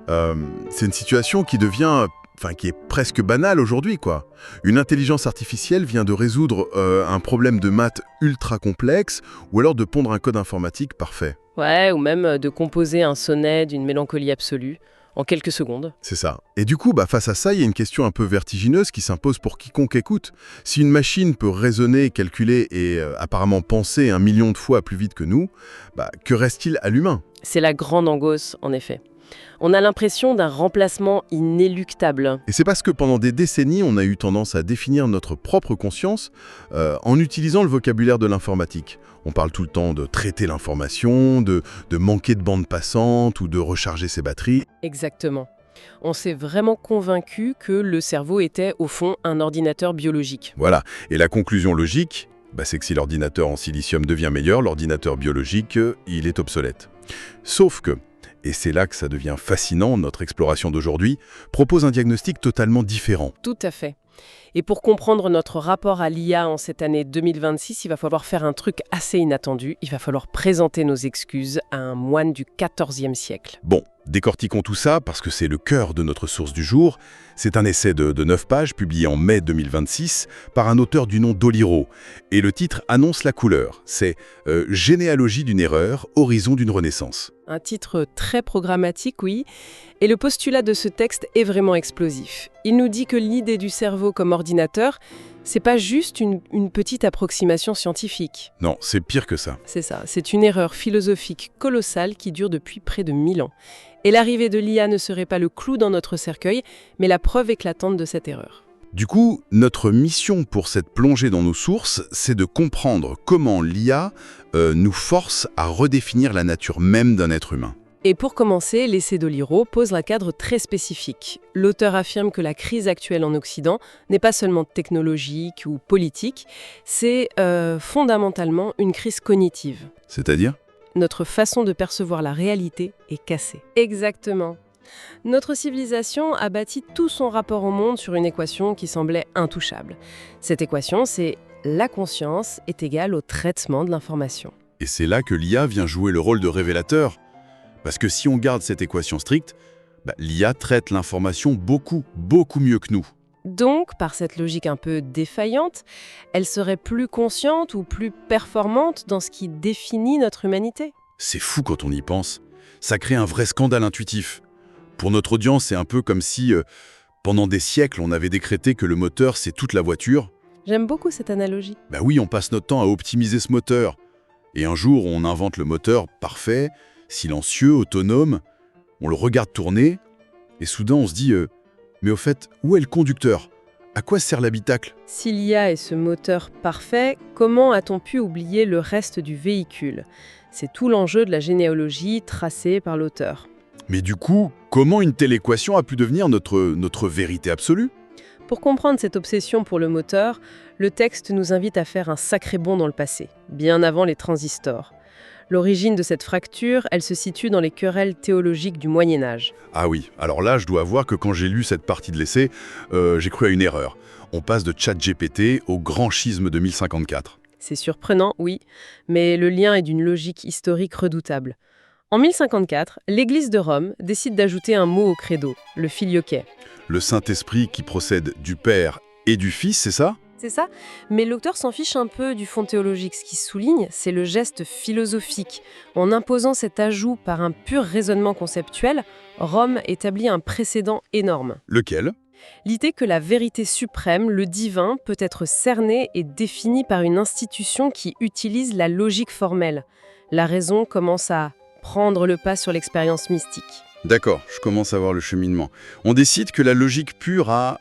C'est une situation qui devient, qui est presque banale aujourd'hui, quoi. Une intelligence artificielle vient de résoudre un problème de maths ultra complexe ou alors de pondre un code informatique parfait. Ouais, ou même de composer un sonnet d'une mélancolie absolue en quelques secondes. C'est ça. Et du coup, face à ça, il y a une question un peu vertigineuse qui s'impose pour quiconque écoute. Si une machine peut raisonner, calculer et apparemment penser 1 million de fois plus vite que nous, que reste-t-il à l'humain? C'est la grande angoisse, en effet. On a l'impression d'un remplacement inéluctable. Et c'est parce que pendant des décennies, on a eu tendance à définir notre propre conscience en utilisant le vocabulaire de l'informatique. On parle tout le temps de traiter l'information, de manquer de bande passante ou de recharger ses batteries. Exactement. On s'est vraiment convaincu que le cerveau était, au fond, un ordinateur biologique. Voilà. Et la conclusion logique, c'est que si l'ordinateur en silicium devient meilleur, l'ordinateur biologique, il est obsolète. Sauf que, et c'est là que ça devient fascinant, notre exploration d'aujourd'hui propose un diagnostic totalement différent. Tout à fait. Et pour comprendre notre rapport à l'IA en cette année 2026, il va falloir faire un truc assez inattendu. Il va falloir présenter nos excuses à un moine du XIVe siècle. Bon, décortiquons tout ça parce que c'est le cœur de notre source du jour. C'est un essai de 9 pages publié en mai 2026 par un auteur du nom d'Oliro. Et le titre annonce la couleur. C'est « Généalogie d'une erreur, horizon d'une renaissance ». Un titre très programmatique, oui. Et le postulat de ce texte est vraiment explosif. Il nous dit que l'idée du cerveau comme ordinateur, c'est pas juste une petite approximation scientifique. Non, c'est pire que ça. C'est ça, c'est une erreur philosophique colossale qui dure depuis près de 1000 ans. Et l'arrivée de l'IA ne serait pas le clou dans notre cercueil, mais la preuve éclatante de cette erreur. Du coup, notre mission pour cette plongée dans nos sources, c'est de comprendre comment l'IA nous force à redéfinir la nature même d'un être humain. Et pour commencer, l'essai d'Oliro pose un cadre très spécifique. L'auteur affirme que la crise actuelle en Occident n'est pas seulement technologique ou politique, c'est fondamentalement une crise cognitive. C'est-à-dire ? Notre façon de percevoir la réalité est cassée. Exactement. Notre civilisation a bâti tout son rapport au monde sur une équation qui semblait intouchable. Cette équation, c'est la conscience est égale au traitement de l'information. Et c'est là que l'IA vient jouer le rôle de révélateur. Parce que si on garde cette équation stricte, l'IA traite l'information beaucoup mieux que nous. Donc, par cette logique un peu défaillante, elle serait plus consciente ou plus performante dans ce qui définit notre humanité. C'est fou quand on y pense. Ça crée un vrai scandale intuitif. Pour notre audience, c'est un peu comme si, pendant des siècles, on avait décrété que le moteur, c'est toute la voiture. J'aime beaucoup cette analogie. Oui, on passe notre temps à optimiser ce moteur. Et un jour, on invente le moteur parfait, silencieux, autonome. On le regarde tourner, et soudain, on se dit mais au fait, où est le conducteur? À quoi sert l'habitacle? S'il y a ce moteur parfait, comment a-t-on pu oublier le reste du véhicule? C'est tout l'enjeu de la généalogie tracée par l'auteur. Mais du coup, comment une telle équation a pu devenir notre vérité absolue? Pour comprendre cette obsession pour le moteur, le texte nous invite à faire un sacré bond dans le passé, bien avant les transistors. L'origine de cette fracture, elle se situe dans les querelles théologiques du Moyen-Âge. Ah oui, alors là, je dois avouer que quand j'ai lu cette partie de l'essai, j'ai cru à une erreur. On passe de ChatGPT au grand schisme de 1054. C'est surprenant, oui, mais le lien est d'une logique historique redoutable. En 1054, l'Église de Rome décide d'ajouter un mot au credo, le filioque. Le Saint-Esprit qui procède du Père et du Fils, c'est ça ? C'est ça, mais l'auteur s'en fiche un peu du fond théologique. Ce qui souligne, c'est le geste philosophique. En imposant cet ajout par un pur raisonnement conceptuel, Rome établit un précédent énorme. Lequel ? L'idée que la vérité suprême, le divin, peut être cernée et définie par une institution qui utilise la logique formelle. La raison commence à prendre le pas sur l'expérience mystique. D'accord, je commence à voir le cheminement. On décide que la logique pure a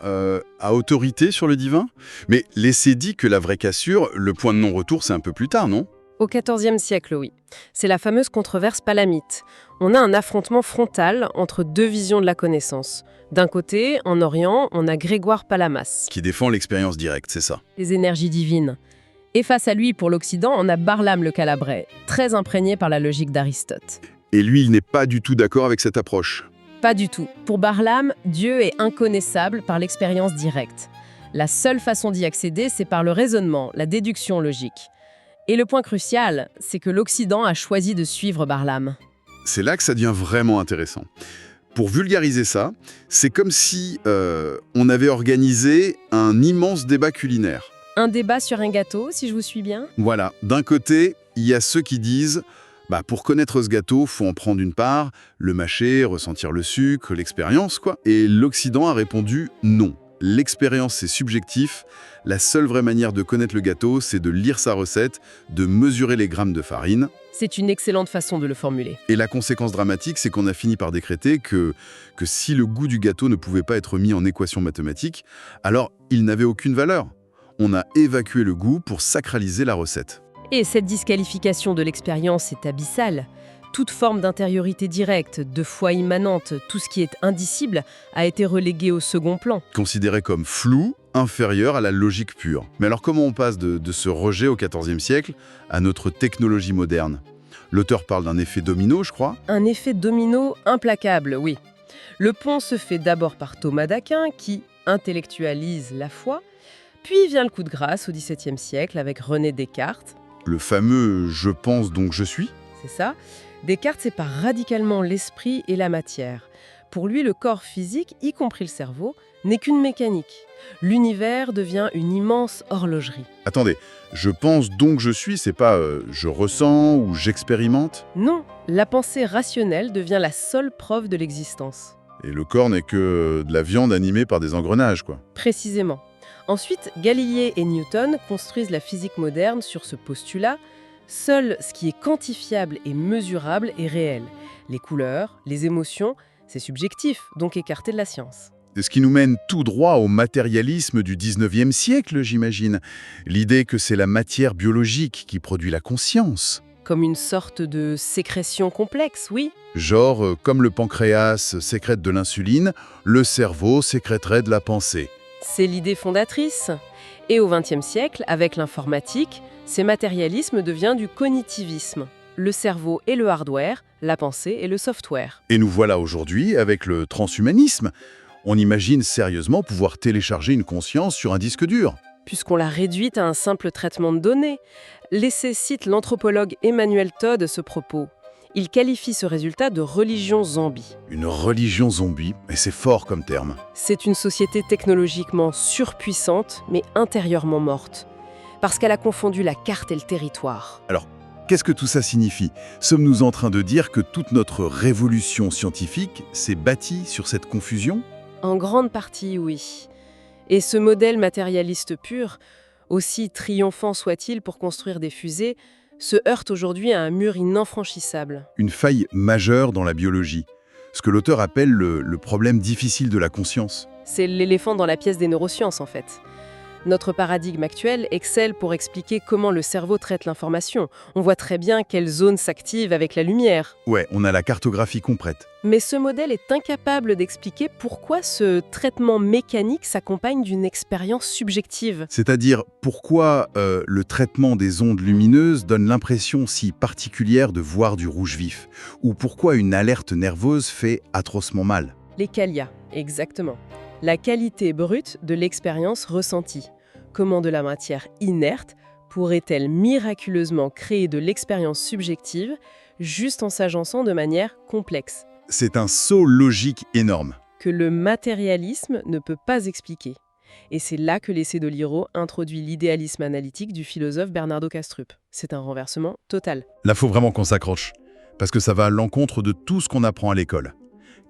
autorité sur le divin? Mais l'essai dit que la vraie cassure, le point de non-retour, c'est un peu plus tard, non? Au XIVe siècle, oui. C'est la fameuse controverse palamite. On a un affrontement frontal entre deux visions de la connaissance. D'un côté, en Orient, on a Grégoire Palamas, Qui défend l'expérience directe, c'est ça. les énergies divines. Et face à lui, pour l'Occident, on a Barlam le Calabrais, très imprégné par la logique d'Aristote. Et lui, il n'est pas du tout d'accord avec cette approche. Pas du tout. Pour Barlam, Dieu est inconnaissable par l'expérience directe. La seule façon d'y accéder, c'est par le raisonnement, la déduction logique. Et le point crucial, c'est que l'Occident a choisi de suivre Barlam. C'est là que ça devient vraiment intéressant. Pour vulgariser ça, c'est comme si on avait organisé un immense débat culinaire. Un débat sur un gâteau, si je vous suis bien. Voilà, d'un côté, il y a ceux qui disent pour connaître ce gâteau, faut en prendre une part, le mâcher, ressentir le sucre, l'expérience, quoi. Et l'Occident a répondu non. L'expérience, c'est subjectif. La seule vraie manière de connaître le gâteau, c'est de lire sa recette, de mesurer les grammes de farine. C'est une excellente façon de le formuler. Et la conséquence dramatique, c'est qu'on a fini par décréter que si le goût du gâteau ne pouvait pas être mis en équation mathématique, alors il n'avait aucune valeur. On a évacué le goût pour sacraliser la recette. Et cette disqualification de l'expérience est abyssale. Toute forme d'intériorité directe, de foi immanente, tout ce qui est indicible, a été relégué au second plan. Considéré comme flou, inférieur à la logique pure. Mais alors comment on passe de ce rejet au XIVe siècle à notre technologie moderne? L'auteur parle d'un effet domino, je crois. Un effet domino implacable, oui. Le pont se fait d'abord par Thomas d'Aquin, qui intellectualise la foi, puis vient le coup de grâce au XVIIe siècle avec René Descartes. Le fameux « je pense donc je suis ». C'est ça. Descartes sépare radicalement l'esprit et la matière. Pour lui, le corps physique, y compris le cerveau, n'est qu'une mécanique. L'univers devient une immense horlogerie. Attendez, je pense donc je suis, c'est pas je ressens ou j'expérimente? Non, la pensée rationnelle devient la seule preuve de l'existence. Et le corps n'est que de la viande animée par des engrenages, quoi. Précisément. Ensuite, Galilée et Newton construisent la physique moderne sur ce postulat. Seul ce qui est quantifiable et mesurable est réel. Les couleurs, les émotions, c'est subjectif, donc écarté de la science. Ce qui nous mène tout droit au matérialisme du 19e siècle, j'imagine. L'idée que c'est la matière biologique qui produit la conscience. Comme une sorte de sécrétion complexe, oui. Genre, comme le pancréas sécrète de l'insuline, le cerveau sécrèterait de la pensée. C'est l'idée fondatrice. Et au XXe siècle, avec l'informatique, ce matérialisme devient du cognitivisme. Le cerveau et le hardware, la pensée et le software. Et nous voilà aujourd'hui avec le transhumanisme. On imagine sérieusement pouvoir télécharger une conscience sur un disque dur. Puisqu'on l'a réduite à un simple traitement de données. L'essai cite l'anthropologue Emmanuel Todd à ce propos. Il qualifie ce résultat de religion zombie. Une religion zombie, et c'est fort comme terme. C'est une société technologiquement surpuissante, mais intérieurement morte. Parce qu'elle a confondu la carte et le territoire. Alors, qu'est-ce que tout ça signifie? Sommes-nous en train de dire que toute notre révolution scientifique s'est bâtie sur cette confusion? En grande partie, oui. Et ce modèle matérialiste pur, aussi triomphant soit-il pour construire des fusées, se heurte aujourd'hui à un mur ininfranchissable. Une faille majeure dans la biologie. Ce que l'auteur appelle le problème difficile de la conscience. C'est l'éléphant dans la pièce des neurosciences, en fait. Notre paradigme actuel excelle pour expliquer comment le cerveau traite l'information. On voit très bien quelles zones s'activent avec la lumière. Ouais, on a la cartographie complète. Mais ce modèle est incapable d'expliquer pourquoi ce traitement mécanique s'accompagne d'une expérience subjective. C'est-à-dire pourquoi le traitement des ondes lumineuses donne l'impression si particulière de voir du rouge vif, ou pourquoi une alerte nerveuse fait atrocement mal. Les qualia, exactement. La qualité brute de l'expérience ressentie. Comment de la matière inerte pourrait-elle miraculeusement créer de l'expérience subjective juste en s'agençant de manière complexe? C'est un saut logique énorme. Que le matérialisme ne peut pas expliquer. Et c'est là que l'essai de Liro introduit l'idéalisme analytique du philosophe Bernardo Kastrup. C'est un renversement total. Là, faut vraiment qu'on s'accroche, parce que ça va à l'encontre de tout ce qu'on apprend à l'école.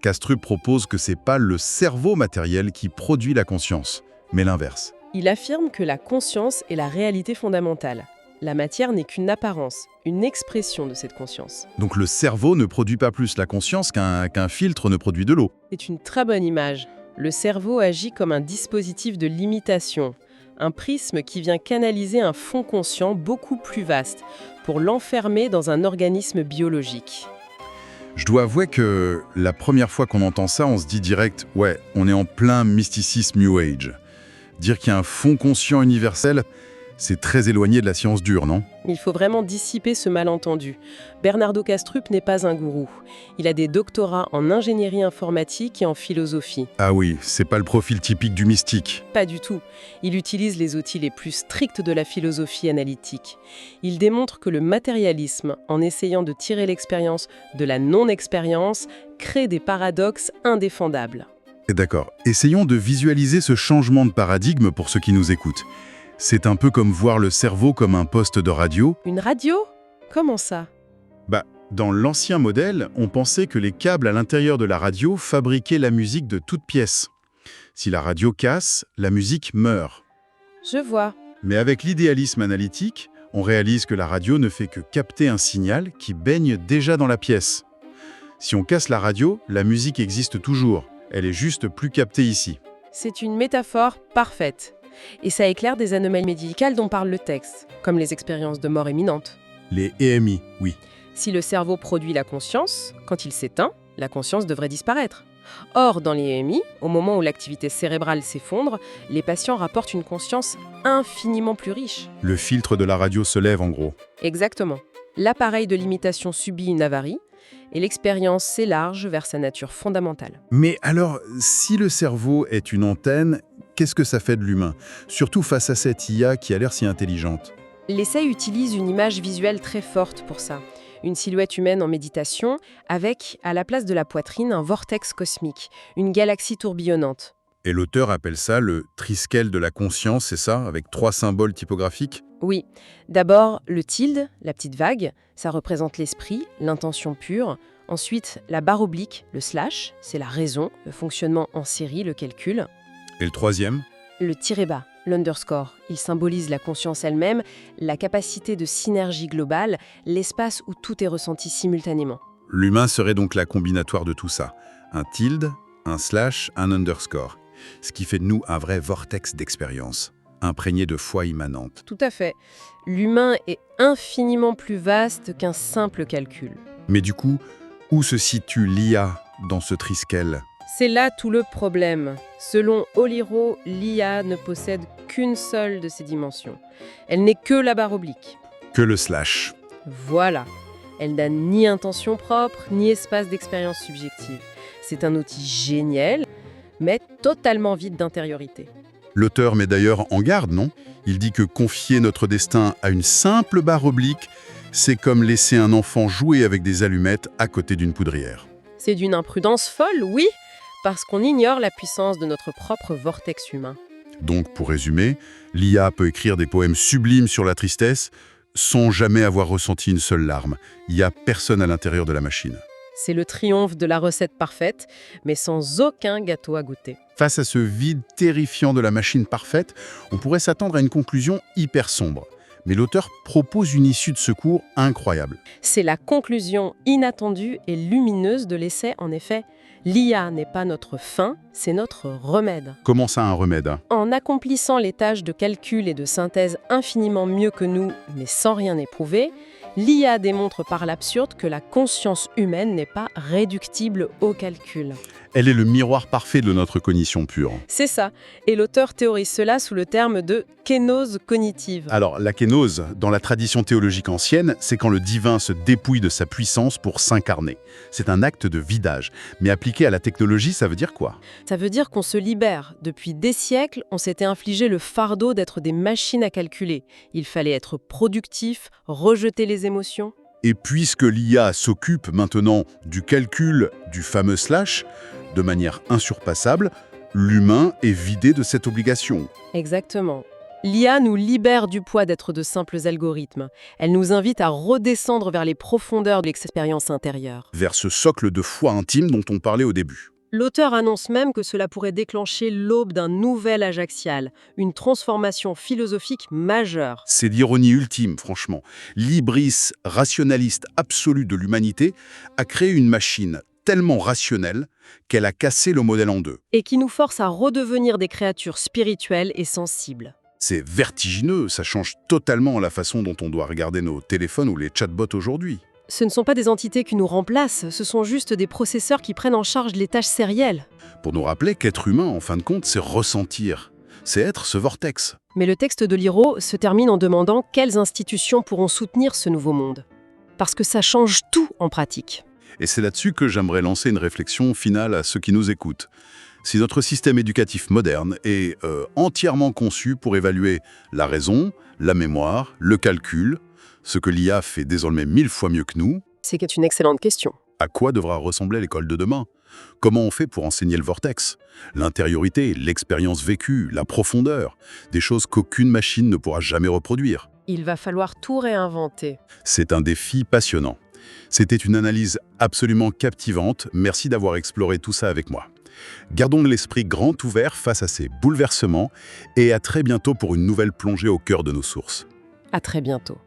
Kastrup propose que c'est pas le cerveau matériel qui produit la conscience, mais l'inverse. Il affirme que la conscience est la réalité fondamentale. La matière n'est qu'une apparence, une expression de cette conscience. Donc le cerveau ne produit pas plus la conscience qu'un filtre ne produit de l'eau. C'est une très bonne image. Le cerveau agit comme un dispositif de limitation, un prisme qui vient canaliser un fond conscient beaucoup plus vaste pour l'enfermer dans un organisme biologique. Je dois avouer que la première fois qu'on entend ça, on se dit direct « ouais, on est en plein mysticisme New Age ». Dire qu'il y a un fond conscient universel, C'est très éloigné de la science dure, non? Il faut vraiment dissiper ce malentendu. Bernardo Kastrup n'est pas un gourou. Il a des doctorats en ingénierie informatique et en philosophie. Ah oui, c'est pas le profil typique du mystique. Pas du tout. Il utilise les outils les plus stricts de la philosophie analytique. Il démontre que le matérialisme, en essayant de tirer l'expérience de la non-expérience, crée des paradoxes indéfendables. D'accord. Essayons de visualiser ce changement de paradigme pour ceux qui nous écoutent. C'est un peu comme voir le cerveau comme un poste de radio. Une radio? Comment ça? Dans l'ancien modèle, on pensait que les câbles à l'intérieur de la radio fabriquaient la musique de toutes pièces. Si la radio casse, la musique meurt. Je vois. Mais avec l'idéalisme analytique, on réalise que la radio ne fait que capter un signal qui baigne déjà dans la pièce. Si on casse la radio, la musique existe toujours. Elle est juste plus captée ici. C'est une métaphore parfaite. Et ça éclaire des anomalies médicales dont parle le texte, comme les expériences de mort imminente. Les EMI, oui. Si le cerveau produit la conscience, quand il s'éteint, la conscience devrait disparaître. Or, dans les EMI, au moment où l'activité cérébrale s'effondre, les patients rapportent une conscience infiniment plus riche. Le filtre de la radio se lève en gros. Exactement. L'appareil de limitation subit une avarie et l'expérience s'élarge vers sa nature fondamentale. Mais alors, si le cerveau est une antenne, qu'est-ce que ça fait de l'humain? Surtout face à cette IA qui a l'air si intelligente. L'essai utilise une image visuelle très forte pour ça. Une silhouette humaine en méditation, avec, à la place de la poitrine, un vortex cosmique, une galaxie tourbillonnante. Et l'auteur appelle ça le triskel de la conscience, c'est ça, avec 3 symboles typographiques? Oui, d'abord le tilde, la petite vague, ça représente l'esprit, l'intention pure. Ensuite, la barre oblique, le slash, c'est la raison, le fonctionnement en série, le calcul. Et le troisième? Le tiré bas, l'underscore, il symbolise la conscience elle-même, la capacité de synergie globale, l'espace où tout est ressenti simultanément. L'humain serait donc la combinatoire de tout ça. Un tilde, un slash, un underscore. Ce qui fait de nous un vrai vortex d'expérience, imprégné de foi immanente. Tout à fait. L'humain est infiniment plus vaste qu'un simple calcul. Mais du coup, où se situe l'IA dans ce triskel? C'est là tout le problème. Selon Oliro, l'IA ne possède qu'une seule de ces dimensions. Elle n'est que la barre oblique. Que le slash. Voilà. Elle n'a ni intention propre, ni espace d'expérience subjective. C'est un outil génial, mais totalement vide d'intériorité. L'auteur met d'ailleurs en garde, non? Il dit que confier notre destin à une simple barre oblique, c'est comme laisser un enfant jouer avec des allumettes à côté d'une poudrière. C'est d'une imprudence folle, oui, parce qu'on ignore la puissance de notre propre vortex humain. Donc, pour résumer, l'IA peut écrire des poèmes sublimes sur la tristesse sans jamais avoir ressenti une seule larme. Il n'y a personne à l'intérieur de la machine. C'est le triomphe de la recette parfaite, mais sans aucun gâteau à goûter. Face à ce vide terrifiant de la machine parfaite, on pourrait s'attendre à une conclusion hyper sombre. Mais l'auteur propose une issue de secours incroyable. C'est la conclusion inattendue et lumineuse de l'essai, en effet. L'IA n'est pas notre fin, c'est notre remède. Comment ça, un remède, hein? En accomplissant les tâches de calcul et de synthèse infiniment mieux que nous, mais sans rien éprouver, l'IA démontre par l'absurde que la conscience humaine n'est pas réductible au calcul. Elle est le miroir parfait de notre cognition pure. C'est ça, et l'auteur théorise cela sous le terme de kénose cognitive. Alors, la kénose, dans la tradition théologique ancienne, c'est quand le divin se dépouille de sa puissance pour s'incarner. C'est un acte de vidage. Mais appliqué à la technologie, ça veut dire quoi? Ça veut dire qu'on se libère. Depuis des siècles, on s'était infligé le fardeau d'être des machines à calculer. Il fallait être productif, rejeter les émotions. Et puisque l'IA s'occupe maintenant du calcul du fameux slash, de manière insurpassable, l'humain est vidé de cette obligation. Exactement. L'IA nous libère du poids d'être de simples algorithmes. Elle nous invite à redescendre vers les profondeurs de l'expérience intérieure. Vers ce socle de foi intime dont on parlait au début. L'auteur annonce même que cela pourrait déclencher l'aube d'un nouvel âge axial, une transformation philosophique majeure. C'est l'ironie ultime, franchement. L'hybris rationaliste absolue de l'humanité a créé une machine tellement rationnelle qu'elle a cassé le modèle en deux. Et qui nous force à redevenir des créatures spirituelles et sensibles. C'est vertigineux, ça change totalement la façon dont on doit regarder nos téléphones ou les chatbots aujourd'hui. Ce ne sont pas des entités qui nous remplacent, ce sont juste des processeurs qui prennent en charge les tâches sérielles. Pour nous rappeler qu'être humain, en fin de compte, c'est ressentir. c'est être ce vortex. Mais le texte de Liro se termine en demandant quelles institutions pourront soutenir ce nouveau monde. Parce que ça change tout en pratique. Et c'est là-dessus que j'aimerais lancer une réflexion finale à ceux qui nous écoutent. Si notre système éducatif moderne est entièrement conçu pour évaluer la raison, la mémoire, le calcul, ce que l'IA fait désormais 1000 fois mieux que nous, C'est une excellente question. à quoi devra ressembler l'école de demain? Comment on fait pour enseigner le vortex? L'intériorité, l'expérience vécue, la profondeur, des choses qu'aucune machine ne pourra jamais reproduire. Il va falloir tout réinventer. C'est un défi passionnant. C'était une analyse absolument captivante. Merci d'avoir exploré tout ça avec moi. Gardons l'esprit grand ouvert face à ces bouleversements et à très bientôt pour une nouvelle plongée au cœur de nos sources. À très bientôt.